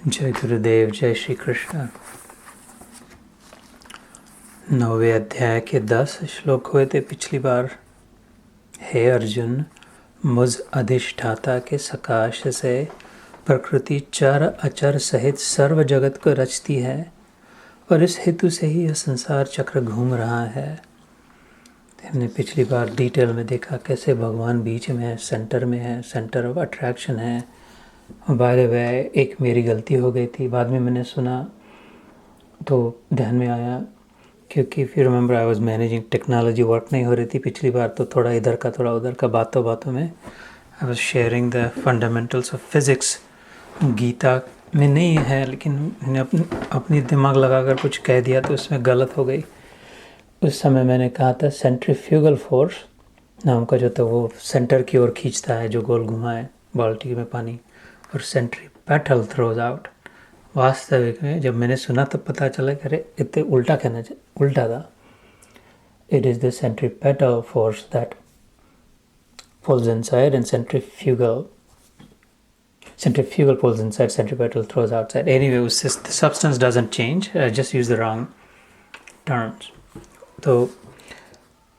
जय गुरुदेव, जय श्री कृष्ण। 9वें अध्याय के 10 श्लोक हुए थे पिछली बार। हे अर्जुन, मुझ अधिष्ठाता के सकाश से प्रकृति चर अचर सहित सर्व जगत को रचती है और इस हेतु से ही यह संसार चक्र घूम रहा है। हमने पिछली बार डिटेल में देखा कैसे भगवान बीच में है, सेंटर में है, सेंटर ऑफ अट्रैक्शन है। बाय द वे, एक मेरी गलती हो गई थी, बाद में मैंने सुना तो ध्यान में आया, क्योंकि फिर remember I was managing technology, work नहीं हो रही थी पिछली बार, तो थोड़ा इधर का थोड़ा उधर का, बातों बातों में I was sharing the fundamentals of physics. Gita में नहीं है, लेकिन मैंने अपनी दिमाग लगाकर कुछ कह दिया तो उसमें गलत हो गई। उस समय मैंने कहा था सेंट्रीफ्यूगल फोर्स नाम का जो था वो सेंटर की ओर खींचता है, जो गोल घुमाए बाल्टी में पानी, और सेंट्रीपेटल थ्रोज आउट। वास्तविक में जब मैंने सुना तब पता चला कि अरे इतने उल्टा कहना चाहिए, उल्टा था। It is the centripetal force that pulls inside and centrifugal pulls inside, centripetal throws outside. Anyway, the substance doesn't change. I just use the wrong terms. तो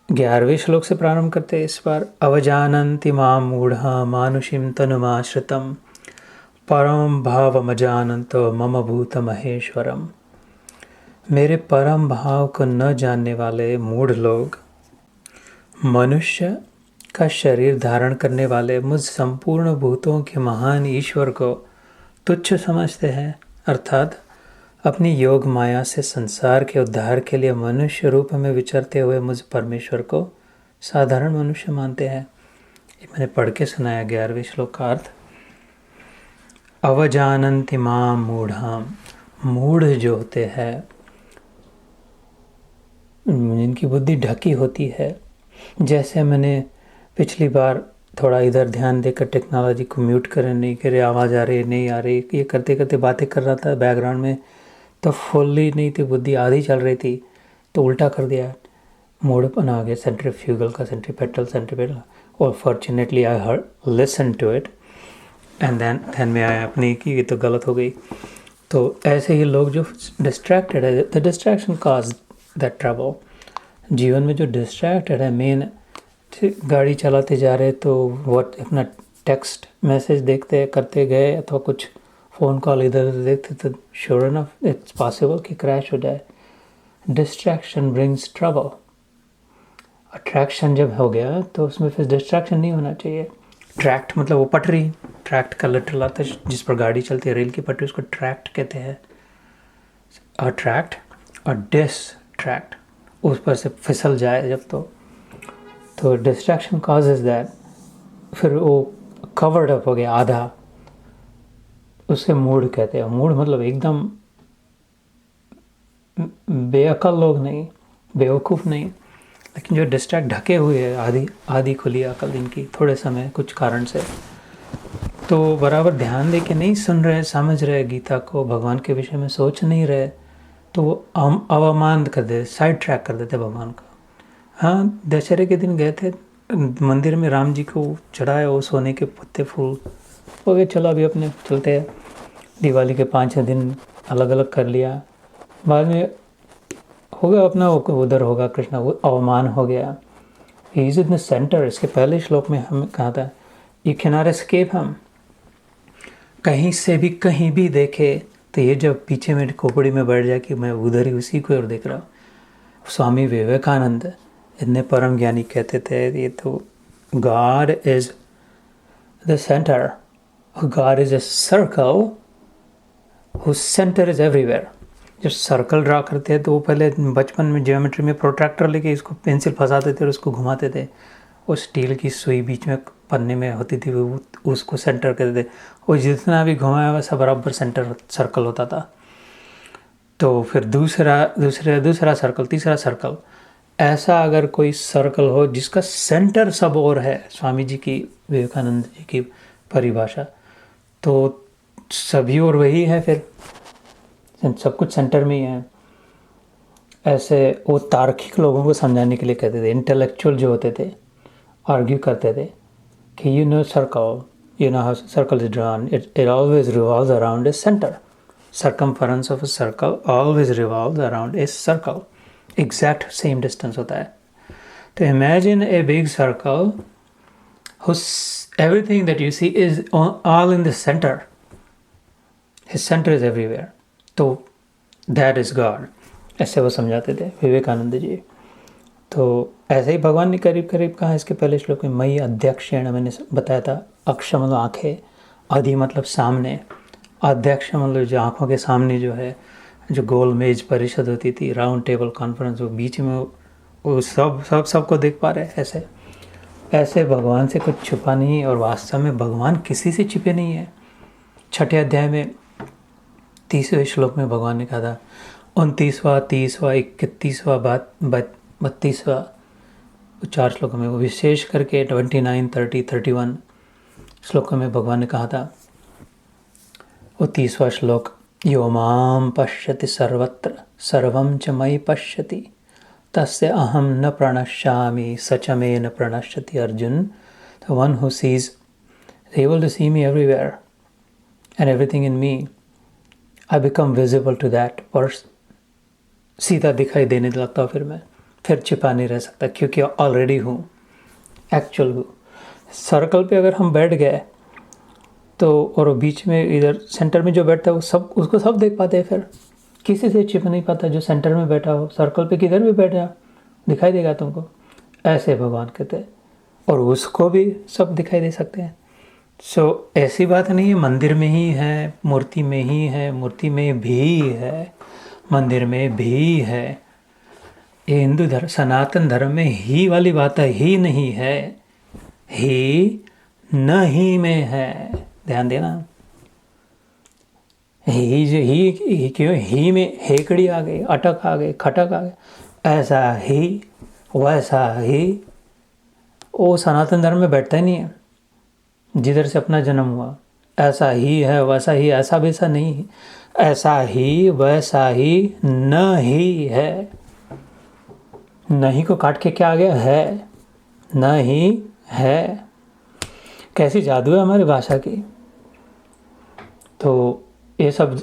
11वें श्लोक से प्रारंभ करते हैं इस बार। अवजानन्ति मां मूढ़ा मानुषीं तनुमाश्रितं परम भावमजानन्तो मम भूत महेश्वरम। मेरे परम भाव को न जानने वाले मूढ़ लोग मनुष्य का शरीर धारण करने वाले मुझ संपूर्ण भूतों के महान ईश्वर को तुच्छ समझते हैं, अर्थात अपनी योग माया से संसार के उद्धार के लिए मनुष्य रूप में विचरते हुए मुझ परमेश्वर को साधारण मनुष्य मानते हैं। ये मैंने पढ़ के सुनाया 11वें श्लोक का अर्थ। अवजानन्ति मां मूढ़ाम, मूढ़ जो होते हैं जिनकी बुद्धि ढकी होती है, जैसे मैंने पिछली बार थोड़ा इधर ध्यान देकर टेक्नोलॉजी को म्यूट करें, नहीं करे, आवाज़ आ रही नहीं आ रही, ये करते करते बातें कर रहा था बैकग्राउंड में, तो फुल्ली नहीं थी बुद्धि, आधी चल रही थी, तो उल्टा कर दिया, मूढ़पन आ गया। सेंट्रीफ्यूगल का सेंट्रीपेटल, और fortunately I heard listen to it and then में आया अपनी कि ये तो गलत हो गई। तो ऐसे ही लोग जो डिस्ट्रैक्टेड है, the distraction cause that trouble. जीवन में जो डिस्ट्रैक्टेड है, मेन गाड़ी चलाते जा रहे तो व्हाट अपना टेक्स्ट मैसेज देखते करते गए, अथवा कुछ फ़ोन कॉल इधर उधर देखते, तो श्योर इनफ इट्स पॉसिबल कि क्रैश हो जाए। Distraction brings trouble. अट्रैक्शन जब हो गया तो उसमें फिर डिस्ट्रैक्शन नहीं होना चाहिए। ट्रैक्ट मतलब वो पटरी, ट्रैक्ट का लिटरल आता है जिस पर गाड़ी चलती है, रेल की पटरी, उसको ट्रैक्ट कहते हैं। अट्रैक्ट और डिस्ट्रैक्ट, उस पर से फिसल जाए जब, तो डिस्ट्रैक्शन कॉजेज दैट, फिर वो कवर्ड अप हो गया आधा, उसे मूड कहते हैं। मूड मतलब एकदम बेअकल लोग नहीं, बेवकूफ़ नहीं, लेकिन जो डिस्ट्रैक्ट ढके हुए है, आधी खुली अकल इनकी थोड़े समय कुछ कारण से, तो बराबर ध्यान दे के नहीं सुन रहे, समझ रहे गीता को, भगवान के विषय में सोच नहीं रहे, तो वो अवमान कर देते, साइड ट्रैक कर देते भगवान का। हाँ, दशहरे के दिन गए थे मंदिर में, राम जी को चढ़ाया वो सोने के पत्ते फूल, हो गए, चलो अभी अपने चलते हैं। दिवाली के 5-6 दिन अलग अलग कर लिया, बाद में होगा अपना उधर होगा कृष्णा, वो अवमान हो गया। He is in the centre. इसके पहले श्लोक में हमें कहा था यू कैन नॉट एस्केप हम। कहीं से भी कहीं भी देखे तो ये जब पीछे में खोपड़ी में बैठ जाए कि मैं उधर ही उसी को और देख रहा हूँ। स्वामी विवेकानंद इतने परम ज्ञानी कहते थे, ये तो God is the centre, God is a circle whose centre is everywhere. जब सर्कल ड्रा करते हैं तो वो पहले बचपन में ज्योमेट्री में प्रोट्रैक्टर लेके इसको पेंसिल फंसाते थे और उसको घुमाते थे, वो स्टील की सुई बीच में पन्ने में होती थी, वो उसको सेंटर कहते थे। वो जितना भी घुमाया वैसा बराबर सेंटर सर्कल होता था। तो फिर दूसरा सर्कल, तीसरा सर्कल, ऐसा अगर कोई सर्कल हो जिसका सेंटर सब और है, स्वामी जी की, विवेकानंद जी की परिभाषा, तो सभी और वही है, फिर सब कुछ सेंटर में ही है। ऐसे वो तार्किक लोगों को समझाने के लिए कहते थे, इंटेलेक्चुअल जो होते थे आर्ग्यू करते थे कि circle, how circle is drawn, it always revolves around a centre. circumference of a circle always revolves around a circle. Exact same distance होता है. तो imagine a big circle whose everything that you see is all in the center. His center is everywhere. तो that is God. ऐसे वो समझाते थे विवेकानंद जी. तो ऐसे ही भगवान ने करीब करीब कहा इसके पहले श्लोक में, मई अध्यक्षेण, मैंने बताया था. अक्ष मतलब आँखें, अधि मतलब सामने, अध्यक्ष मतलब जो आँखों के सामने जो है, जो गोल मेज परिषद होती थी, राउंड टेबल कॉन्फ्रेंस, वो बीच में वो सबको देख पा रहे. ऐसे भगवान से कुछ छुपा नहीं. और वास्तव में भगवान किसी से छिपे नहीं है. 6 अध्याय में 30वें श्लोक में भगवान ने कहा था, 29वां, 30वां, 31वां, 32वां, 4 श्लोकों में, वो विशेष करके 29, 30, 31 श्लोकों में भगवान ने कहा था. वो 30वां श्लोक, यो मां पश्यति सर्वत्र सर्वं च मयि पश्यति तस्य अहम न प्रणश्यामि स च मे न प्रणश्यति. Arjun, the one who sees is able to see me everywhere and everything in me. I become visible to that person. सीधा दिखाई देने लगता हूँ फिर छिपा नहीं रह सकता, क्योंकि ऑलरेडी हूँ, एक्चुअल हूँ. सर्कल पे अगर हम बैठ गए तो, और बीच में इधर सेंटर में जो बैठता है उसको सब देख पाते हैं. फिर किसी से छिप नहीं पाता. जो सेंटर में बैठा हो, सर्कल पे किधर भी बैठा दिखाई देगा तुमको. ऐसे भगवान कहते हैं. और उसको भी सब दिखाई दे सकते हैं. सो ऐसी बात नहीं है मंदिर में ही है, मूर्ति में ही है, मूर्ति में भी है, मंदिर में भी है. ये हिंदू धर्म, सनातन धर्म में ही वाली बात है, ही नहीं है, ही नहीं में है. ध्यान देना. ही क्यों, ही में हेकड़ी आ गई, अटक आ गई, खटक आ गई. ऐसा ही वैसा ही, वो सनातन धर्म में बैठता ही नहीं है. जिधर से अपना जन्म हुआ ऐसा ही है, वैसा ही, ऐसा वैसा नहीं, ऐसा ही वैसा ही नहीं है. नहीं को काट के क्या आ गया, है, नहीं है. कैसी जादू है हमारी भाषा की. तो ये सब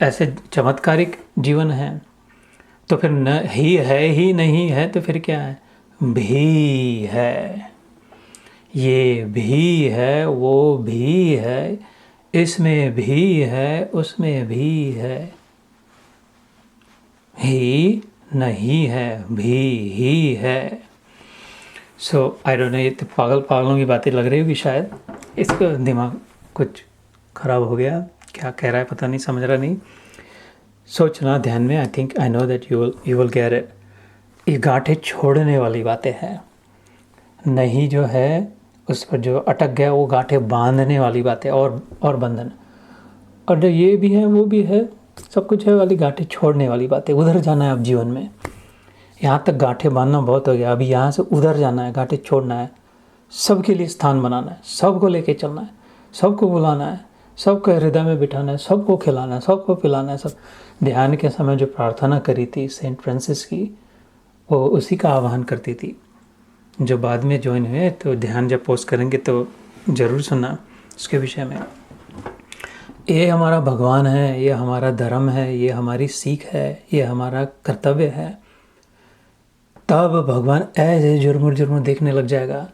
ऐसे चमत्कारिक जीवन है. तो फिर न ही है, ही नहीं है, तो फिर क्या है, भी है. ये भी है, वो भी है, इसमें भी है, उसमें भी है. ही नहीं है, भी ही है. सो आई डोंट नो, ये तो पागलों की बातें लग रही होगी शायद. इसका दिमाग कुछ खराब हो गया, क्या कह रहा है पता नहीं, समझ रहा नहीं. सोचना ध्यान में. I know that you will get it. ये गांठें छोड़ने वाली बातें हैं. नहीं जो है उस पर जो अटक गया, वो गांठें बांधने वाली बातें और बंधन. और जो ये भी है वो भी है, सब कुछ है वाली गांठें छोड़ने वाली बातें. उधर जाना है अब जीवन में. यहाँ तक गांठें बांधना बहुत हो गया. अभी यहाँ से उधर जाना है, गांठें छोड़ना है, सबके लिए स्थान बनाना है, सबको लेके चलना है, सबको बुलाना है, सबको हृदय में बिठाना है, सबको खिलाना है, सबको पिलाना है. सब ध्यान के समय जो प्रार्थना करी थी सेंट फ्रांसिस की, वो उसी का आह्वान करती थी. जो बाद में ज्वाइन हुए तो ध्यान जब पोस्ट करेंगे तो ज़रूर सुनना उसके विषय में. ये हमारा भगवान है, ये हमारा धर्म है, ये हमारी सीख है, ये हमारा कर्तव्य है. तब भगवान ऐसे जुर्मुर देखने लग जाएगा.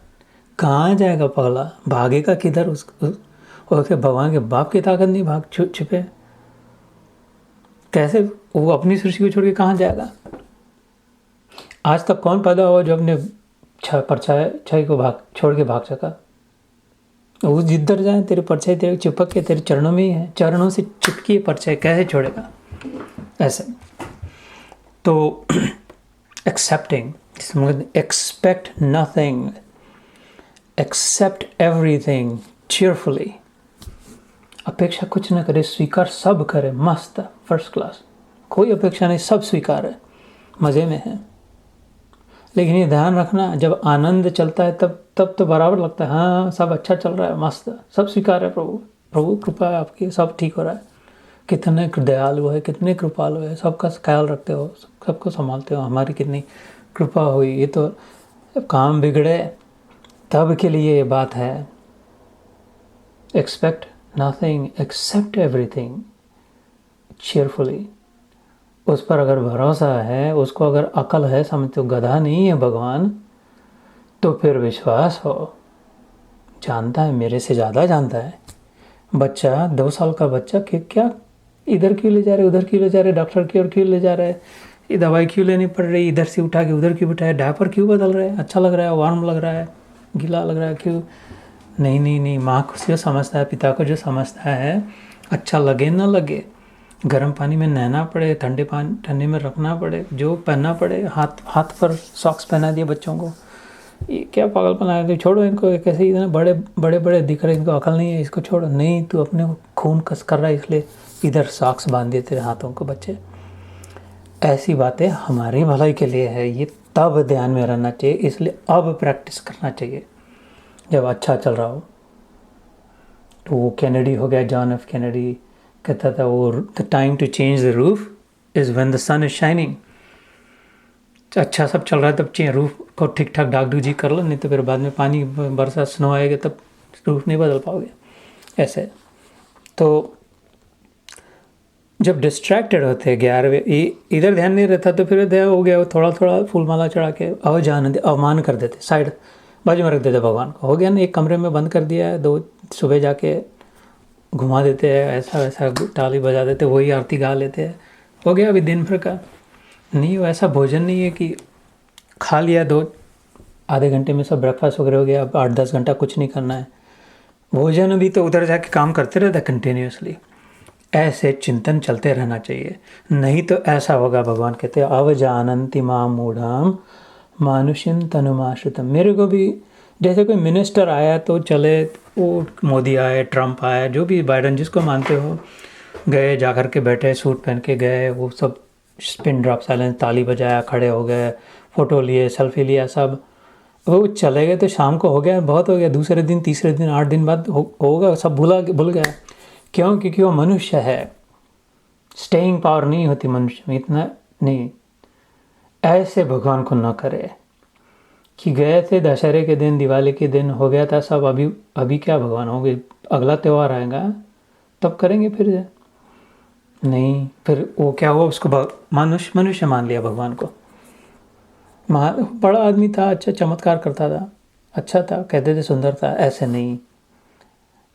कहाँ जाएगा पगला, भागेगा किधर. उसके भगवान के बाप की ताकत नहीं भाग छिपे. कैसे वो अपनी सृष्टि को छोड़ के कहाँ जाएगा. आज तक कौन पैदा हुआ जो अपने परछाई को छोड़ के भाग सका. वो जिधर जाए तेरे परछाई तेरे चिपक के तेरे चरणों में ही है. चरणों से चिपकी परछाई कैसे छोड़ेगा. ऐसे तो accepting, expect nothing, accept everything cheerfully. अपेक्षा कुछ न करे, स्वीकार सब करे. मस्त, फर्स्ट क्लास, कोई अपेक्षा नहीं, सब स्वीकार है, मज़े में है. लेकिन ये ध्यान रखना, जब आनंद चलता है तब तो बराबर लगता है, हाँ सब अच्छा चल रहा है, मस्त, सब स्वीकार है. प्रभु कृपा है आपकी, सब ठीक हो रहा है. कितने दयालु है, कितने कृपालु है, सबका ख्याल रखते हो, सबको संभालते हो. हमारी कितनी कृपा हुई. ये तो काम बिगड़े तब के लिए ये बात है. Expect nothing, accept everything. cheerfully. उस पर अगर भरोसा है, उसको अगर अकल है, समझ तो गधा नहीं है भगवान, तो फिर विश्वास हो, जानता है, मेरे से ज़्यादा जानता है। बच्चा 2 साल का बच्चा क्या इधर क्यों ले जा रहे, उधर क्यों ले जा रहे, डॉक्टर की ओर क्यों ले जा रहे, ये दवाई क्यों लेनी पड़ रही, इधर से उठा के उधर क्यों बिठाया, डायपर क्यों बदल रहे हैं, अच्छा लग रहा है, वार्म लग रहा है, गीला लग रहा है, क्यों? नहीं नहीं नहीं, माँ को जो समझता है, पिता को जो समझता है, अच्छा लगे ना लगे, गर्म पानी में नहाना पड़े, ठंडे में रखना पड़े, जो पहनना पड़े, हाथ पर सॉक्स पहना दिए बच्चों को, ये क्या पागलपन आया, छोड़ो इनको, कैसे इतने बड़े बड़े बड़े दिख रहे, इनको अकल नहीं है, इसको छोड़ो। नहीं, तू अपने को खून कस कर रहा है, इसलिए इधर सॉक्स बांध दिए तेरे हाथों को। बच्चे, ऐसी बातें हमारी भलाई के लिए है, ये तब ध्यान में रहना चाहिए, इसलिए अब प्रैक्टिस करना चाहिए जब अच्छा चल रहा हो। तो वो कैनेडी हो गया, जॉन एफ कैनेडी कहता था, वो the time to change the roof is when the sun is shining. अच्छा सब चल रहा है तब चाहिए रूफ को ठीक ठाक डागडू जी कर लो, नहीं तो फिर बाद में पानी बरसा स्नो आएगा तब रूफ नहीं बदल पाओगे। ऐसे तो जब डिस्ट्रैक्टेड होते 11वें, इधर ध्यान नहीं रहता तो फिर ध्यान हो गया, थोड़ा थोड़ा फूलमाला चढ़ा के अवमान कर देते, साइड बाजू में रख देते भगवान को। हो गया ना, एक कमरे में बंद कर दिया है, 2 सुबह जाके घुमा देते हैं, ऐसा वैसा ताली बजा देते, वही आरती गा लेते हैं, हो गया अभी दिन भर का। नहीं, वैसा भोजन नहीं है कि खा लिया 2 आधे घंटे में सब ब्रेकफास्ट वगैरह हो गया, अब 8-10 घंटा कुछ नहीं करना है। भोजन भी तो उधर जाके काम करते रहता है कंटिन्यूसली। ऐसे चिंतन चलते रहना चाहिए, नहीं तो ऐसा होगा। भगवान कहते हैं अवजानन्ति मां मूढ़ाम मानुषिम तनुमाश्रितम। मेरे को भी जैसे कोई मिनिस्टर आया तो चले, वो मोदी आए, ट्रम्प आया, जो भी बाइडन जिसको मानते हो, गए, जा कर के बैठे, सूट पहन के गए, वो सब स्पिन ड्रॉप साइलेंस, ताली बजाया, खड़े हो गए, फ़ोटो लिए, सेल्फी लिया, सब वो चले गए तो शाम को हो गया, बहुत हो गया। दूसरे दिन, तीसरे दिन, 8 दिन बाद होगा, सब भूल गया। क्यों? क्योंकि वो मनुष्य है, स्टेइंग पावर नहीं होती मनुष्य में, इतना नहीं। ऐसे भगवान को न करे कि गए थे दशहरे के दिन, दिवाली के दिन, हो गया था सब, अभी क्या भगवान होंगे, अगला त्यौहार आएगा तब करेंगे फिर से। नहीं, फिर वो क्या हुआ, उसको मनुष्य मान लिया भगवान को। बड़ा आदमी था, अच्छा चमत्कार करता था, अच्छा था, कहते थे सुंदर था। ऐसे नहीं,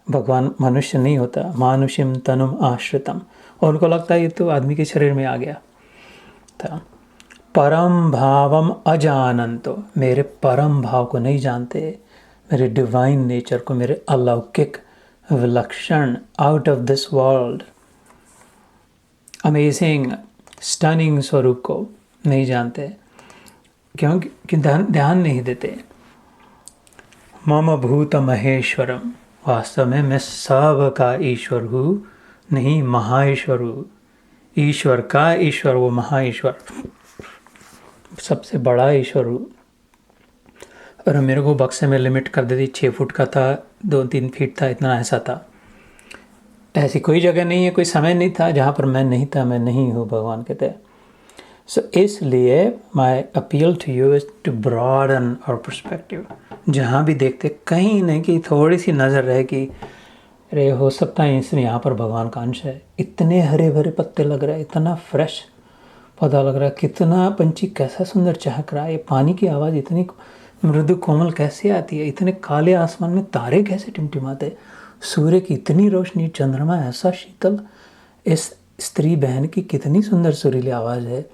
भगवान मनुष्य नहीं होता। मानुषिम तनुम आश्रितम, और उनको लगता है ये तो आदमी के शरीर में आ गया था। परम भावम अजानंतो, मेरे परम भाव को नहीं जानते, मेरे डिवाइन नेचर को, मेरे अलौकिक विलक्षण, out of this world, amazing stunning स्वरूप को नहीं जानते। क्योंकि ध्यान नहीं देते। मम भूत महेश्वरम, वास्तव में मैं सब का ईश्वर हूँ, नहीं महाईश्वर हूँ। ईश्वर का ईश्वर, वो महाईश्वर, सबसे बड़ा ईश्वर हूँ। और मेरे को बक्से में लिमिट कर देती, 6 फुट का था, 2-3 फीट था, इतना ऐसा था। ऐसी कोई जगह नहीं है, कोई समय नहीं था जहाँ पर मैं नहीं था, मैं नहीं हूँ, भगवान कहते हैं। सो इसलिए my appeal to you is to broaden our perspective. जहाँ भी देखते, कहीं नहीं कि थोड़ी सी नज़र रहे कि अरे हो सकता है इसमें यहाँ पर भगवान का अंश है। इतने हरे भरे पत्ते लग रहे हैं, इतना फ्रेश पौधा लग रहा है, कितना पंछी कैसा सुंदर चहक रहा है, ये पानी की आवाज़ इतनी मृदु कोमल कैसे आती है, इतने काले आसमान में तारे कैसे टिमटिमाते, सूर्य की इतनी रोशनी, चंद्रमा ऐसा शीतल, इस स्त्री बहन की कितनी सुंदर सुरीली आवाज़ है,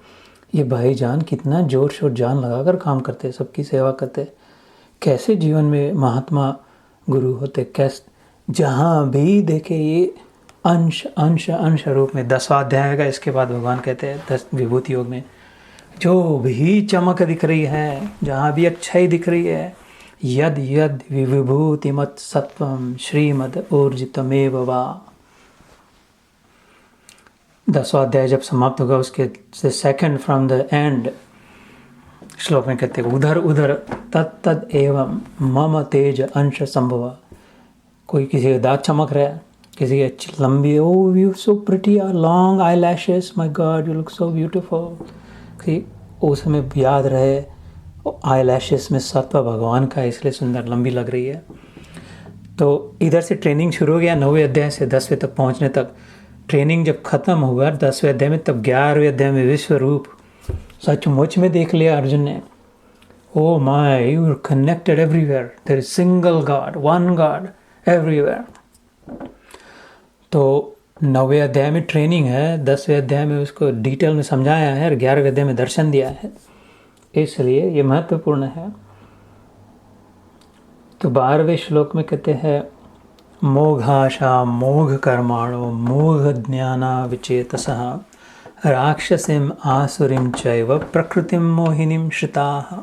ये भाईजान कितना जोर शोर जान लगाकर काम करते, सबकी सेवा करते, कैसे जीवन में महात्मा गुरु होते, कैसे जहाँ भी देखे ये अंश अंश अंश रूप में। 10वां अध्याय का इसके बाद भगवान कहते हैं 10 विभूति योग में, जो भी चमक दिख रही है, जहाँ भी अच्छाई दिख रही है, यद यद विभूतिमत सत्वम श्रीमद ऊर्जितमेव वा। 10वां अध्याय जब समाप्त होगा, उसके सेकंड फ्रॉम द एंड श्लोक में कहते हैं उधर उधर तत्तद एवं मम तेज अंश संभव। कोई किसी का दांत चमक रहा है, किसी की अच्छी लंबी, oh you so pretty, long eyelashes, my God you look so beautiful, कि उस समय याद रहे आई लैशेस में सत्व भगवान का, इसलिए सुंदर लंबी लग रही है। तो इधर से ट्रेनिंग शुरू हो गया 9वें अध्याय से 10वें तक पहुंचने तक। ट्रेनिंग जब खत्म हुआ 10वें अध्याय में, तब 11वें अध्याय में विश्व रूप सचमुच में देख लिया अर्जुन ने। Oh my, you are connected everywhere, there is single God, one God everywhere. तो 9वें अध्याय में ट्रेनिंग है, 10वें अध्याय में उसको डिटेल में समझाया है, और 11वें अध्याय में दर्शन दिया है, इसलिए ये महत्वपूर्ण है। तो 12वें श्लोक में कहते हैं मोघाशा मोघ कर्माणो मोघ ज्ञाना विचेतसः राक्षसीम आसुरीम चैव प्रकृतिम मोहिनीम श्रिताः।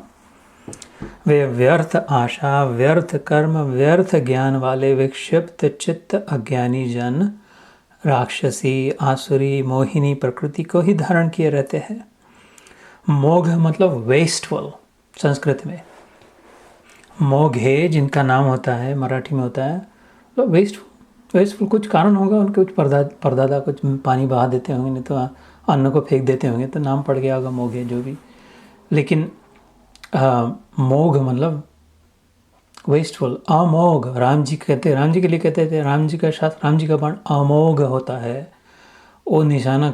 वे व्यर्थ आशा, व्यर्थ कर्म, व्यर्थ ज्ञान वाले विक्षिप्त चित्त अज्ञानी जन राक्षसी, आसुरी, मोहिनी प्रकृति को ही धारण किए रहते हैं। मोघ मतलब वेस्टफुल, संस्कृत में मोघे जिनका नाम होता है, मराठी में होता है तो वेस्टफुल कुछ कारण होगा उनके, कुछ परदादा कुछ पानी बहा देते होंगे, नहीं तो अन्न को फेंक देते होंगे, तो नाम पड़ गया होगा मोघे जो भी। लेकिन मोघ मतलब वेस्टफुल, अमोघ। राम जी कहते, राम जी के लिए कहते थे, राम जी का शास्त्र, राम जी का बाण अमोघ होता है। वो निशाना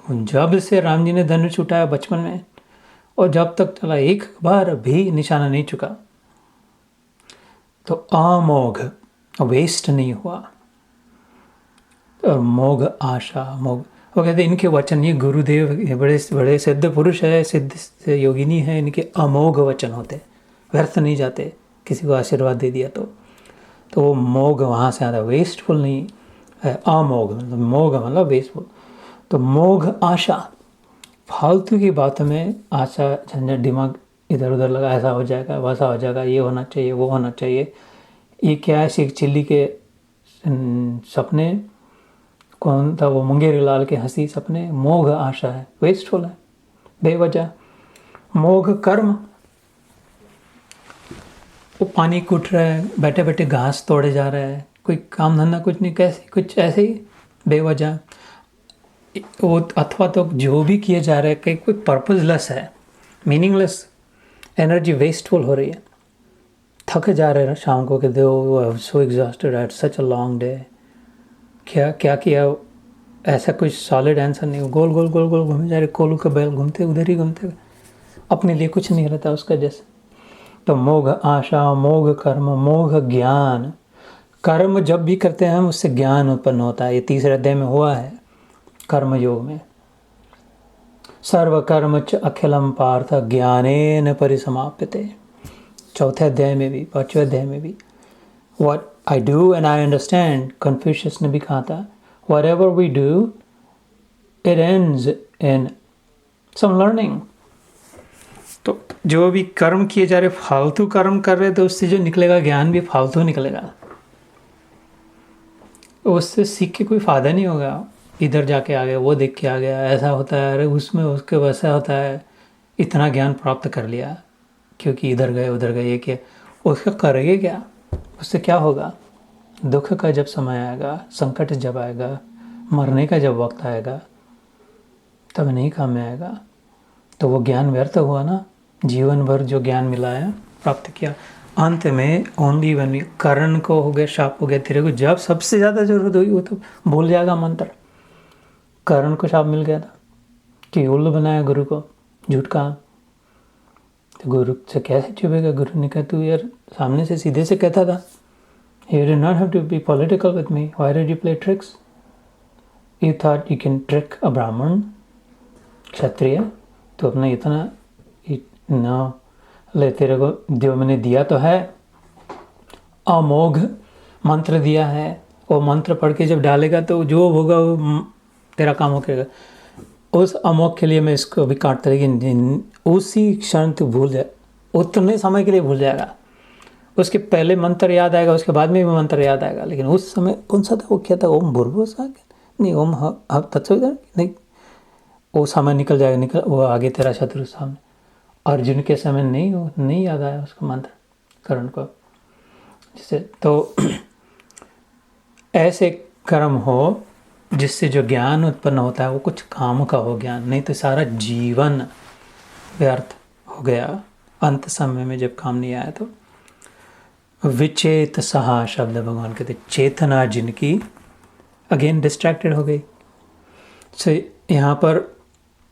जब से राम जी ने धनुष उठाया बचपन में, और जब तक चला एक बार भी निशाना नहीं चुका। तो अमोघ, वेस्ट नहीं हुआ। और मोघ आशा, मोघ, वो कहते इनके वचन, ये गुरुदेव बड़े बड़े सिद्ध पुरुष है, सिद्ध योगिनी है, इनके अमोघ वचन होते, व्यर्थ नहीं जाते। किसी को आशीर्वाद दे दिया तो वो मोघ वहाँ से आता, वेस्टफुल नहीं है। अमोघ मतलब मोघ मतलब वेस्टफुल। तो मोघ आशा, फालतू की बातों में आशा, झंझट, दिमाग इधर उधर लगा, ऐसा हो जाएगा, वैसा हो जाएगा, ये होना चाहिए, वो होना चाहिए। ये क्या है, शेख चिल्ली के सपने, कौन था वो, मुंगेरी लाल के हंसी सपने, मोघ आशा है, वेस्टफुल है, बेवजह। मोघ कर्म, वो पानी कूट रहा है, बैठे बैठे घास तोड़े जा रहा है, कोई काम धंधा कुछ नहीं, कैसे कुछ ऐसे ही बेवजह। वो अथवा तो जो भी किए जा रहे हैं कोई पर्पजलेस है, मीनिंगलेस, एनर्जी वेस्टफुल हो रही है। थक जा रहे हैं शाम को, कहते हो so exhausted at such a long day, क्या क्या किया, ऐसा कुछ सॉलिड आंसर नहीं। गोल गोल गोल गोल घूमे जा रहे, कोलू का बैल घूमते उधर ही घूमते, अपने लिए कुछ नहीं रहता उसका जैसे। तो मोघ आशा, मोघ कर्म, मोघ ज्ञान। कर्म जब भी करते हैं हम, उससे ज्ञान उत्पन्न होता है। ये 3रे अध्याय में हुआ है कर्म योग में। सर्व कर्म च अखिलम पार्थ ज्ञानेन परिसमाप्यते। 4थे अध्याय में भी, 5वें अध्याय में भी, what I do and I understand, Confucius ने भी कहा था, whatever we do it ends in some learning। तो जो भी कर्म किए जा रहे, फालतू कर्म कर रहे, तो उससे जो निकलेगा ज्ञान भी फालतू निकलेगा, उससे सीख के कोई फायदा नहीं होगा। इधर जाके आ गया, वो देख के आ गया, ऐसा होता है, अरे उसमें उसके वैसा होता है, इतना ज्ञान प्राप्त कर लिया क्योंकि इधर गए उधर गए, ये किया, उसका करेंगे क्या, उससे क्या होगा। दुख का जब समय आएगा, संकट जब आएगा, मरने का जब वक्त आएगा, तब नहीं काम में आएगा। तो वो ज्ञान व्यर्थ हुआ ना, जीवन भर जो ज्ञान मिला है, प्राप्त किया, अंत में ओनली वन वी करण को हो गया, शाप हो गया तेरे को, जब सबसे ज़्यादा जरूरत हुई वो तो भूल जाएगा मंत्र। करण को शाप मिल गया था कि उल्लू बनाया गुरु को, झूठ कहा, तो गुरु से कैसे चुभेगा। गुरु ने कहा तू यार सामने से सीधे से कहता था, you did not have to be political with me, why did you play tricks, you thought you can trick a ब्राह्मण, क्षत्रिय, तो अपना इतना न ले, तेरे को जो मैंने दिया तो है, अमोघ मंत्र दिया है, वो मंत्र पढ़ के जब डालेगा तो जो होगा वो तेरा काम हो करेगा। उस अमोघ के लिए मैं इसको भी काटता, लेकिन उसी क्षण तू भूल जाए, उतने समय के लिए भूल जाएगा। उसके पहले मंत्र याद आएगा, उसके बाद में भी मंत्र याद आएगा, लेकिन उस समय कौन सा था, वो क्या था, ओम भूर्भुवस्सुः नहीं, ओम तत्सवितुर्वरेण्यं नहीं, वो समय निकल जाएगा, निकल वो आगे तेरा शत्रु सामने। अर्जुन के समय नहीं, वो नहीं याद आया उसका मंत्र करण को, जिससे तो ऐसे कर्म हो जिससे जो ज्ञान उत्पन्न होता है वो कुछ काम का हो ज्ञान, नहीं तो सारा जीवन व्यर्थ हो गया अंत समय में जब काम नहीं आया। तो विचेत सहा शब्द भगवान कहते, चेतना जिनकी अगेन डिस्ट्रैक्टेड हो गई, सो यहाँ पर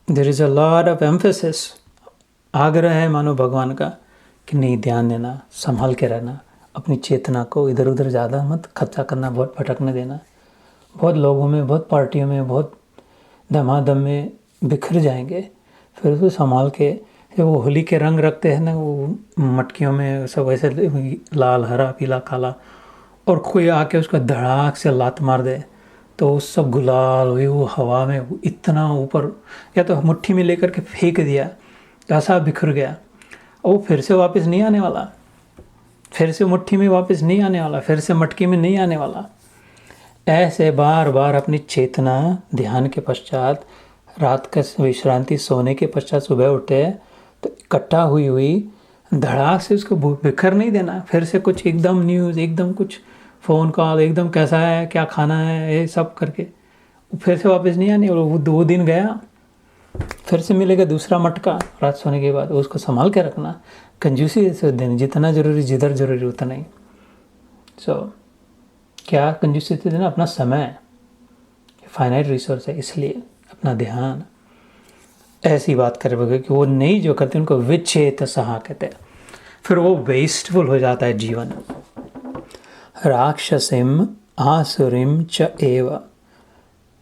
there is a lot of emphasis, आग्रह है मानो भगवान का कि नहीं, ध्यान देना, संभाल के रहना, अपनी चेतना को इधर उधर ज़्यादा मत खर्चा करना, बहुत भटकने देना। बहुत लोगों में, बहुत पार्टियों में, बहुत धमाधम में बिखर जाएंगे, फिर उसको संभाल के। वो होली के रंग रखते हैं ना, वो मटकियों में सब ऐसे लाल, हरा, पीला, काला, और कोई आके उसका धड़ाक से लात मार दे तो वो सब गुलाल वो हवा में इतना ऊपर, या तो मुट्ठी में लेकर के फेंक दिया, ऐसा बिखर गया, और वो फिर से वापस नहीं आने वाला, फिर से मुट्ठी में वापस नहीं आने वाला, फिर से मटकी में नहीं आने वाला। ऐसे बार बार अपनी चेतना ध्यान के पश्चात, रात का विश्रांति सोने के पश्चात सुबह उठे तो इकट्ठा हुई हुई धड़ाक से उसको बिखर नहीं देना। फिर से कुछ एकदम न्यूज़, एकदम कुछ फ़ोन कॉल, एकदम कैसा है, क्या खाना है, ये सब करके फिर से वापस नहीं आने। और वो 2 दिन गया, फिर से मिलेगा दूसरा मटका रात सोने के बाद। उसको संभाल के रखना, कंजूसी से देना, जितना ज़रूरी जिधर ज़रूरी उतना ही। क्या कंजूसी से देना? अपना समय, फाइनाइट रिसोर्स है, इसलिए अपना ध्यान। ऐसी बात करे बगैर कि वो नहीं जो करते उनको विच्छेद सहा कहते हैं, फिर वो वेस्टफुल हो जाता है जीवन। राक्षसिम आसुरिम च एव,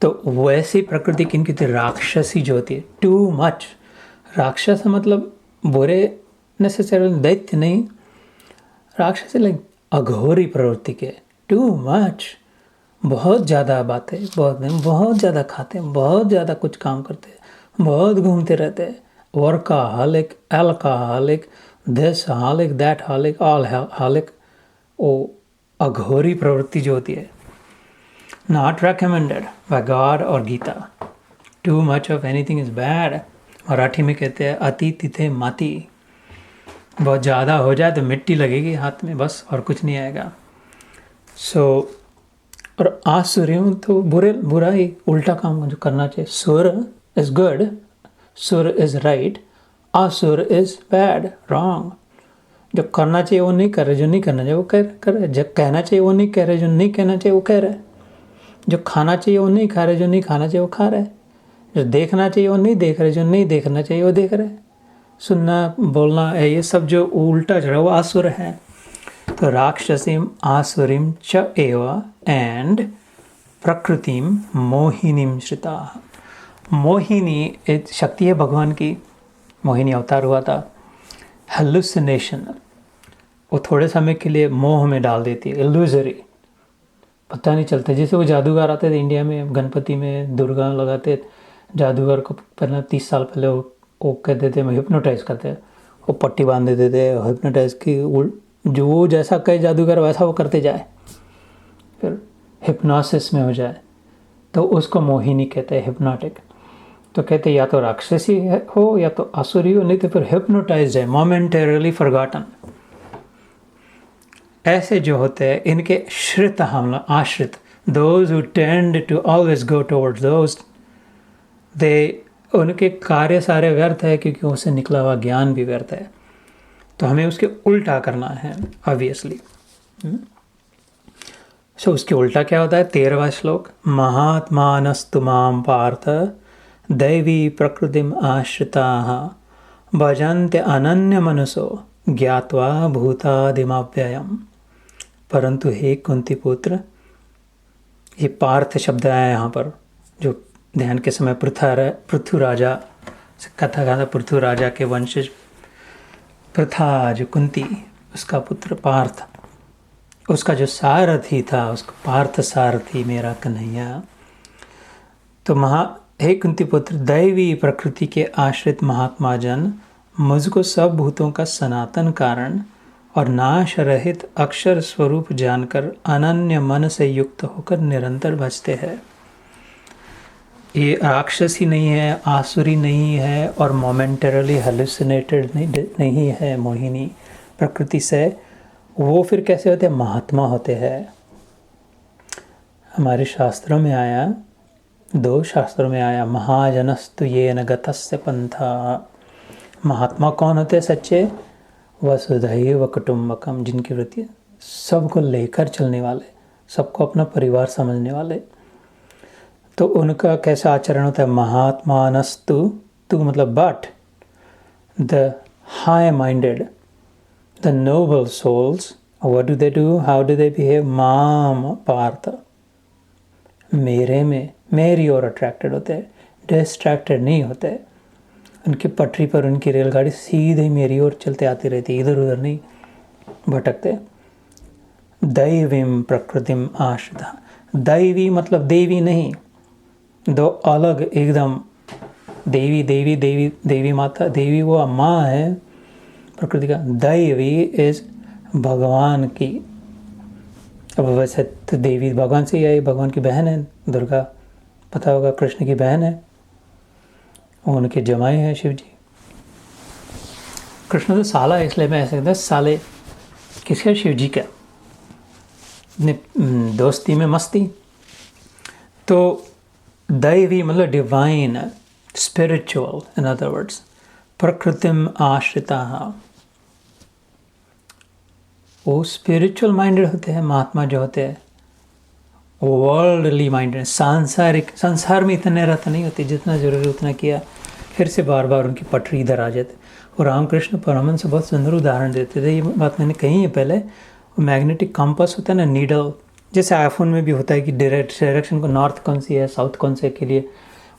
तो वैसी प्रकृति किनकी थी? राक्षसी जो होती है, टू मच। राक्षस मतलब बुरे नेसेसरी दैत्य नहीं, राक्षसी लाइक अघोरी प्रवृत्ति के, टू मच, बहुत ज़्यादा बातें, बहुत ज़्यादा खाते हैं, बहुत ज़्यादा कुछ काम करते हैं, बहुत घूमते रहते हैं, workaholic, alcoholic, this हॉलिक, that हॉलिक, all हॉलिक। वो अघोरी प्रवृत्ति जो होती है, नॉट रेकमेंडेड बाय गॉड और Gita. Too much of anything is bad. Marathi में कहते हैं अति तिथे माती, बहुत ज़्यादा हो जाए तो मिट्टी लगेगी हाथ में बस, और कुछ नहीं आएगा। और आसुरियों तो बुरा ही उल्टा काम जो करना चाहिए। सुर इज गुड, सुर इज राइट, आसुर इज बैड, रॉन्ग। जो करना चाहिए वो नहीं कर रहे, जो नहीं करना चाहिए वो कर रहे, जो कहना चाहिए वो नहीं कह रहे, जो नहीं कहना चाहिए वो कह रहे, जो खाना चाहिए वो नहीं खा रहे, जो नहीं खाना चाहिए वो खा रहे, जो देखना चाहिए वो नहीं देख रहे, जो नहीं देखना चाहिए वो देख रहे। सुनना, बोलना, ये सब जो उल्टा चढ़ा वो आसुर है। तो राक्षसीम आसुरीम च एव एंड प्रकृतिम मोहिनीम श्रिता। मोहिनी एक शक्ति है भगवान की, मोहिनी अवतार हुआ था। हेलुसिनेशन, वो थोड़े समय के लिए मोह में डाल देती है, इल्यूजरी, पता नहीं चलता। जैसे वो जादूगर आते थे इंडिया में, गणपति में दुर्गा लगाते, जादूगर को पहले 30 साल पहले वो कहते थे मैं हिप्नोटाइज करते, वो पट्टी बांध देते थे, हिप्नोटाइज की जो वो जैसा कहे जादूगर वैसा वो करते जाए, फिर हिप्नोसिस में हो जाए, तो उसको मोहिनी कहते हैं, हिप्नोटिक। तो कहते या तो राक्षसी हो या तो आसुरी हो, नहीं तो फिर हिप्नोटाइज है, मोमेंटरली फॉरगॉटन। ऐसे जो होते हैं इनके श्रित, हम आश्रित, those who tend to always go towards those, उनके कार्य सारे व्यर्थ है, क्योंकि उससे निकला हुआ ज्ञान भी व्यर्थ है। तो हमें उसके उल्टा करना है ऑब्वियसली। सो उसके उल्टा क्या होता है? 13वां श्लोक, महात्मानस्तु मां पार्थ दैवी प्रकृतिम आश्रिताः भजन्ते अनन्य मनसो ज्ञात्वा भूतादिमव्ययम्। परंतु हे कुंती पुत्र, ये पार्थ शब्द आया यहाँ पर, जो ध्यान के समय पृथु राजा कथा गाथा, पृथु राजा के वंशज प्रथा जो कुंती, उसका पुत्र पार्थ, उसका जो सारथी था, उसका पार्थ सारथी मेरा कन्हैया। तो हे कुंती पुत्र, दैवी प्रकृति के आश्रित महात्मा जन मुझको सब भूतों का सनातन कारण और नाश रहित अक्षर स्वरूप जानकर अनन्य मन से युक्त होकर निरंतर भजते हैं। ये राक्षसी नहीं है, आसुरी नहीं है, और मोमेंटरली हेलुसिनेटेड नहीं है मोहिनी प्रकृति से। वो फिर कैसे होते हैं? महात्मा होते हैं। हमारे शास्त्रों में आया, 2 शास्त्रों में आया, महाजनस्तु येन गतस्य पंथा। महात्मा कौन होते हैं सच्चे? वसुधैव कुटुम्बकम, जिनकी वृत्ति सबको लेकर चलने वाले, सबको अपना परिवार समझने वाले। तो उनका कैसा आचरण होता है? महात्मानस्तु, तु मतलब but, the high minded, the noble souls, what do they do, how do they behave? माम पार्थ, मेरे में, मेरी ओर अट्रैक्टेड होते हैं, डिस्ट्रैक्टेड नहीं होते। उनकी पटरी पर उनकी रेलगाड़ी सीधे मेरी ओर चलते आती रहती, इधर उधर नहीं भटकते। दैवीम प्रकृतिम आश्रिता, दैवी मतलब देवी नहीं, दो अलग एकदम। देवी देवी देवी देवी माता, देवी वो माँ है प्रकृति का, दैवी इज भगवान की। अब वैसे तो देवी भगवान से ही आई, भगवान की बहन है दुर्गा, पता होगा, कृष्ण की बहन है, उनके जमाई हैं शिव जी। कृष्ण तो साला है, इसलिए मैं ऐसे कहता साले किसके? शिव जी का। दोस्ती में मस्ती। तो दैवी मतलब divine, spiritual, in other words, प्रकृतिम आश्रिता, वो स्पिरिचुअल माइंडेड होते हैं। महात्मा जो होते हैं वो वर्ल्डली माइंडेड, सांसारिक, संसार में इतने रहता नहीं होते, जितना जरूरी उतना किया, फिर से बार बार उनकी पटरी इधर आ जाते। और रामकृष्ण परमहंस से बहुत सुंदर उदाहरण देते थे, ये बात मैंने कही है पहले। वो मैग्नेटिक कंपास होता है ना, नीडल, जैसे आईफोन में भी होता है कि डायरेक्शन को नॉर्थ कौन सी है, साउथ कौन से के लिए,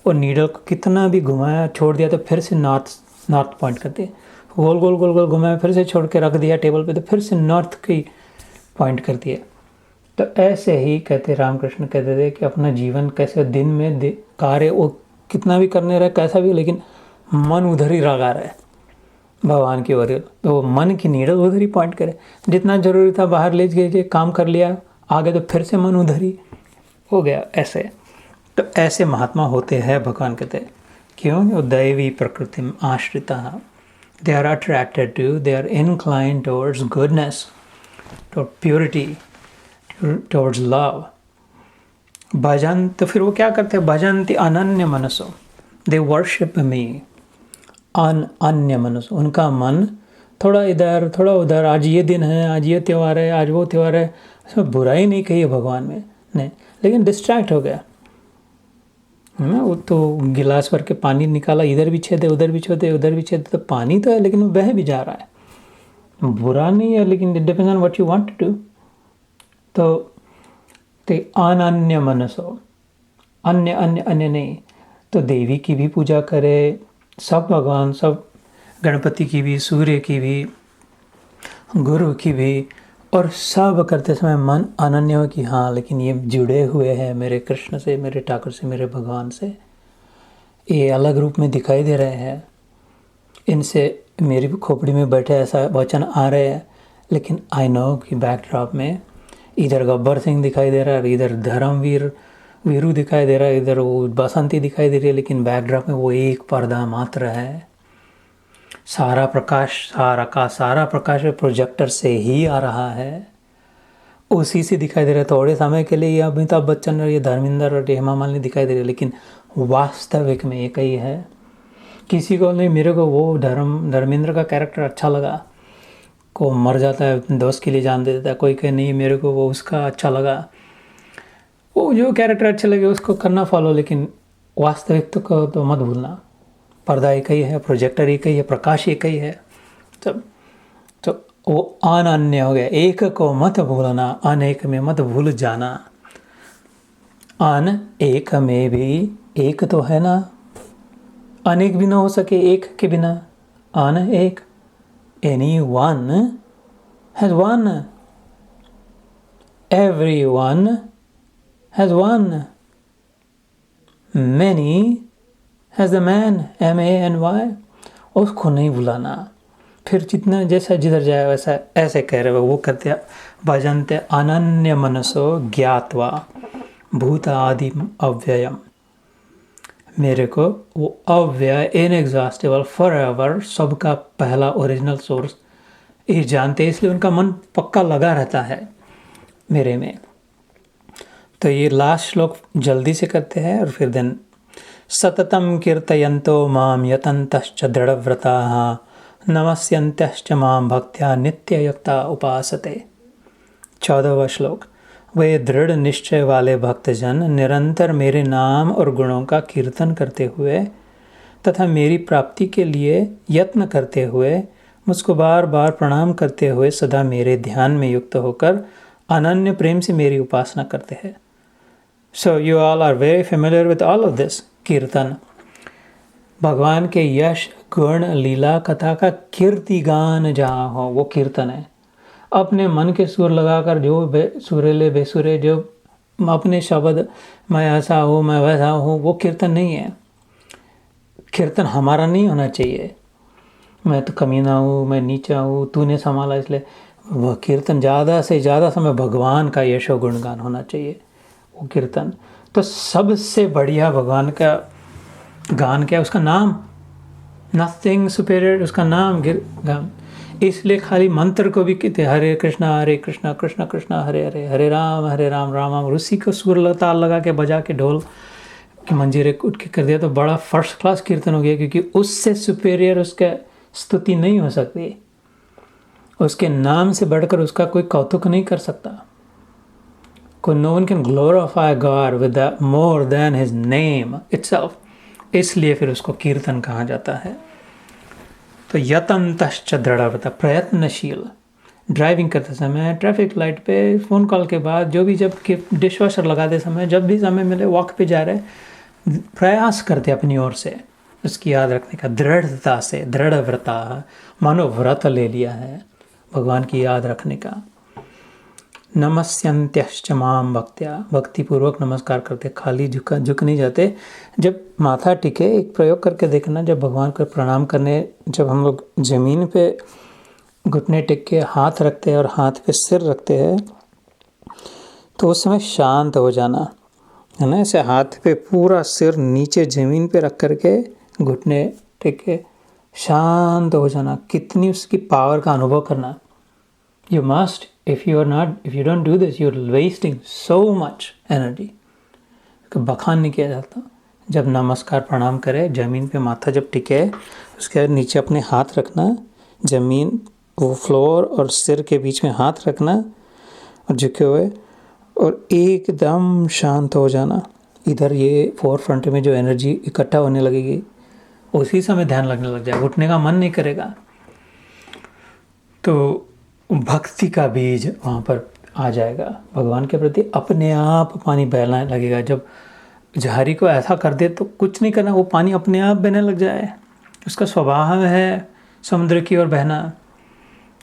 और नीडल को कितना भी घुमाया छोड़ दिया तो फिर से नॉर्थ पॉइंट करती है। गोल गोल गोल गोल घुमाया, फिर से छोड़ के रख दिया टेबल पे तो फिर से नॉर्थ की पॉइंट करती है। तो ऐसे ही कहते रामकृष्ण कहते थे कि अपना जीवन कैसे दिन में कार्य वो कितना भी करने रहे, कैसा भी, लेकिन मन उधर ही लगा रहे भगवान की ओर, तो मन की नीडल उधर ही पॉइंट करे। जितना जरूरी था बाहर ले गए, काम कर लिया, आगे तो फिर से मन उधर ही हो गया। ऐसे तो ऐसे महात्मा होते हैं, भगवान कहते। क्यों? दैवी प्रकृति में आश्रिता, they are attracted to, they are inclined towards goodness, toward purity, towards love. भजन, तो फिर वो क्या करते हैं? भजन्ति अनन्य मनसो, they worship me, अन्य मनसो, उनका मन थोड़ा इधर थोड़ा उधर, आज ये दिन है, आज ये त्यौहार है, आज वो त्यौहार है, उसमें बुराई नहीं कही है भगवान में, नहीं, लेकिन डिस्ट्रैक्ट हो गया है ना। वो तो गिलास भर के पानी निकाला, इधर भी छेद है, उधर भी छेद है, उधर भी छेद है, तो पानी तो है लेकिन वो बह भी जा रहा है। बुरा नहीं है, लेकिन it depends on what you want to do. तो अनन्य मनसो, अन्य अन्य अन्य नहीं, तो देवी की भी पूजा करे, सब भगवान, सब गणपति की भी, सूर्य की भी, गुरु की भी, और सब करते समय मन अनन्य हो कि हाँ, लेकिन ये जुड़े हुए हैं मेरे कृष्ण से, मेरे ठाकुर से, मेरे भगवान से, ये अलग रूप में दिखाई दे रहे हैं, इनसे मेरी भी खोपड़ी में बैठे ऐसा वचन आ रहे हैं, लेकिन आई नो कि बैकड्रॉप में इधर गब्बर सिंह दिखाई दे रहा है, इधर धर्मवीर वीरू दिखाई दे रहा है, इधर वो बसंती दिखाई दे रही है, लेकिन बैकड्रॉप में वो एक पर्दा मात्र है। सारा प्रकाश, सारा प्रकाश प्रोजेक्टर से ही आ रहा है, उसी से दिखाई दे रहा है। थोड़े समय के लिए ये अमिताभ बच्चन और ये धर्मेंद्र और हेमा मालिनी दिखाई दे रही है, लेकिन वास्तविक में एक ही है। किसी को नहीं, मेरे को वो धर्मेंद्र का कैरेक्टर अच्छा लगा, को मर जाता है दोस्त के लिए जान दे देता है, कोई कहे नहीं मेरे को वो उसका अच्छा लगा, वो जो कैरेक्टर अच्छे लगे उसको करना फॉलो, लेकिन वास्तविकता को तो मत भूलना। पर्दा एक ही है, प्रोजेक्टर एक ही है, प्रकाश एक ही है, सब तो वो अनन्य हो गया। एक को मत भूलना, अनेक में मत भूल जाना। अन एक में भी एक तो है ना, अनेक भी ना हो सके एक के बिना, अन एक, any one has one, every one has one, many has the man, MANY, उसको नहीं भुलाना। फिर जितना जैसा जिधर जाए वैसा ऐसे कह रहे वो करते भजन्ते अनन्य मनसो ज्ञात्वा भूत आदि अव्ययम, मेरे को वो अव्यय, इनएग्जॉस्टिबल, फॉरएवर, सबका पहला ओरिजिनल सोर्स ये जानते, इसलिए उनका मन पक्का लगा रहता है मेरे में। तो ये लास्ट श्लोक जल्दी से करते हैं और फिर दिन सततम कीर्तयन्तो माम यतन्तश्च दृढ़व्रताः नमस्यन्त्यश्च माम भक्त्या नित्ययुक्ता उपासते। 14वां श्लोक। वे दृढ़ निश्चय वाले भक्तजन निरंतर मेरे नाम और गुणों का कीर्तन करते हुए तथा मेरी प्राप्ति के लिए यत्न करते हुए मुझको बार बार प्रणाम करते हुए सदा मेरे ध्यान में युक्त होकर अनन्य प्रेम से मेरी उपासना करते हैं. So you all are very familiar with all of this. कीर्तन भगवान के यश गुण लीला कथा का कीर्ति गान जहाँ हो वो कीर्तन है. अपने मन के सुर लगाकर जो सुरेले बेसुरे जो अपने शब्द मैं ऐसा हूँ मैं वैसा हूँ वो कीर्तन नहीं है. कीर्तन हमारा नहीं होना चाहिए. मैं तो कमीना हूँ, मैं नीचा हूँ, तूने संभाला इसलिए. वह कीर्तन ज़्यादा से ज़्यादा समय भगवान का यशो गुणगान होना चाहिए वो कीर्तन. तो सबसे बढ़िया भगवान का गान क्या है? उसका नाम. नथिंग सुपेरियर, उसका नाम गान. इसलिए खाली मंत्र को भी कहते हरे कृष्णा कृष्णा कृष्णा हरे हरे, हरे राम राम राम. उसी को सुर ताल लगा के बजा के ढोल के मंजीरे उठ के कर दिया तो बड़ा फर्स्ट क्लास कीर्तन हो गया. क्योंकि उससे सुपेरियर उसका स्तुति नहीं हो सकती. उसके नाम से बढ़कर उसका कोई कौतुक नहीं कर सकता. No one can glorify God with more than his name itself. इसलिए फिर उसको कीर्तन कहा जाता है. तो यतंतश्च दृढ़व्रता, प्रयत्नशील. ड्राइविंग करते समय, ट्रैफिक लाइट पे, फ़ोन कॉल के बाद, जो भी जब डिश वॉशर लगाते समय, जब भी समय मिले, वॉक पे जा रहे, प्रयास करते अपनी ओर से उसकी याद रखने का. दृढ़ता से, दृढ़व्रता, मानो व्रत ले लिया है भगवान की याद रखने का. नमस्यन्त्यश्च माम भक्त्या, भक्तिपूर्वक नमस्कार करते, खाली झुक नहीं जाते. जब माथा टिके, एक प्रयोग करके देखना, जब भगवान को प्रणाम करने, जब हम लोग ज़मीन पे घुटने टिक के हाथ रखते हैं और हाथ पे सिर रखते हैं तो उस समय शांत हो जाना है ना. ऐसे हाथ पे पूरा सिर नीचे ज़मीन पे रख करके घुटने टिक के शांत हो जाना. कितनी उसकी पावर का अनुभव करना. You must. If you don't do this, you're wasting so much energy. बखान नहीं किया जाता. जब नमस्कार प्रणाम करे, ज़मीन पे माथा जब टिके, उसके नीचे अपने हाथ रखना, ज़मीन वो फ्लोर और सिर के बीच में हाथ रखना और झुके हुए और एकदम शांत हो जाना. इधर ये फोर फ्रंट में जो एनर्जी इकट्ठा होने लगेगी उसी समय ध्यान लगने लग जाएगा. उठने का मन नहीं करेगा. तो भक्ति का बीज वहाँ पर आ जाएगा. भगवान के प्रति अपने आप पानी बहने लगेगा. जब झारी को ऐसा कर दे तो कुछ नहीं करना, वो पानी अपने आप बहने लग जाए. उसका स्वभाव है समुद्र की ओर बहना.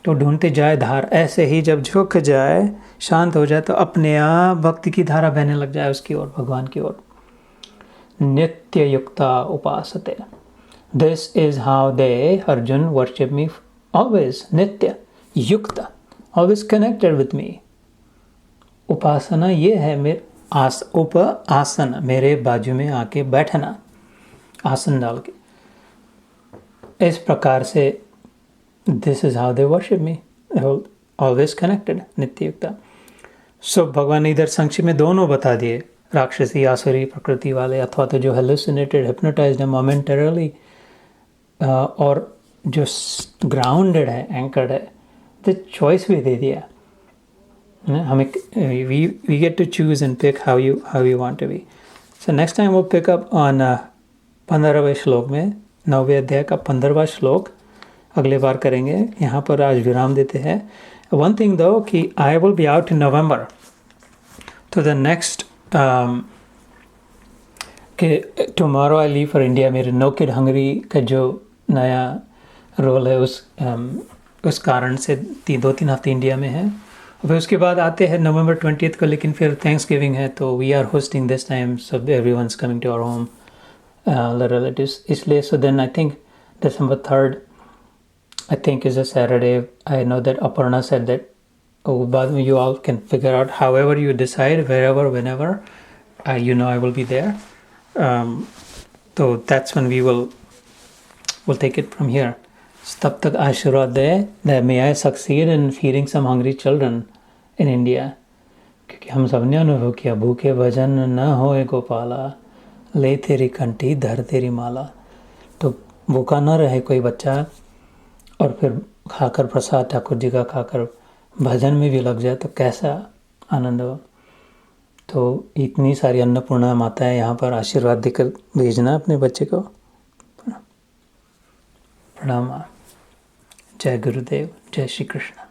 तो ढूंढते जाए धार. ऐसे ही जब झुक जाए, शांत हो जाए तो अपने आप भक्ति की धारा बहने लग जाए उसकी ओर, भगवान की ओर. नित्य युक्ता उपासते. This is how they Arjun worship me always. नित्य युक्त, ऑलवेज कनेक्टेड विथ मी. उपासना ये है मेरे आसन, मेरे बाजू में आके बैठना, आसन डाल के. इस प्रकार से this is how they worship me, always connected, नित्य युक्ता. सो भगवान ने इधर संक्षिप्त में दोनों बता दिए. राक्षसी आसुरी प्रकृति वाले अथवा तो जो हेलुसिनेटेड, हिप्नोटाइज्ड है मोमेंटरली, और जो ग्राउंडेड है, एंकर्ड है. तो चॉइस भी दे दिया हमें. We get to choose and pick how you want to be. So next time वो पिक अप ऑन 15वें श्लोक में, 9वें अध्याय का 15वां श्लोक अगले बार करेंगे. यहाँ पर आज विराम देते हैं. वन थिंग दो कि I will be out in November. तो द नेक्स्ट कि tomorrow I leave for India. मेरे नो किड हंगरी का जो नया रोल है उस कारण से 2-3 हफ्ते इंडिया में है. फिर उसके बाद आते हैं नवंबर 20 को. लेकिन फिर थैंक्स गिविंग है तो we are hosting this time, so everyone is coming to our home, relatives. इसलिए so then I think December 3rd I think is a Saturday. I know that Aparna said that बाद में you all can figure out however you decide, wherever, whenever. I will be there. So that's when we'll take it from here. तब तक आशीर्वाद दे that may I succeed in feeding some hungry children in India. क्योंकि हम सब ने अनुभव किया, भूखे भजन न होए गोपाला, ले तेरी कंठी धर तेरी माला. तो भूखा न रहे कोई बच्चा और फिर खाकर प्रसाद ठाकुर जी का खाकर भजन में भी लग जाए तो कैसा आनंद हो. तो इतनी सारी अन्नपूर्णा माता है यहाँ पर, आशीर्वाद देकर भेजना अपने बच्चे को। प्रणाम। जय गुरुदेव, जय श्री कृष्ण।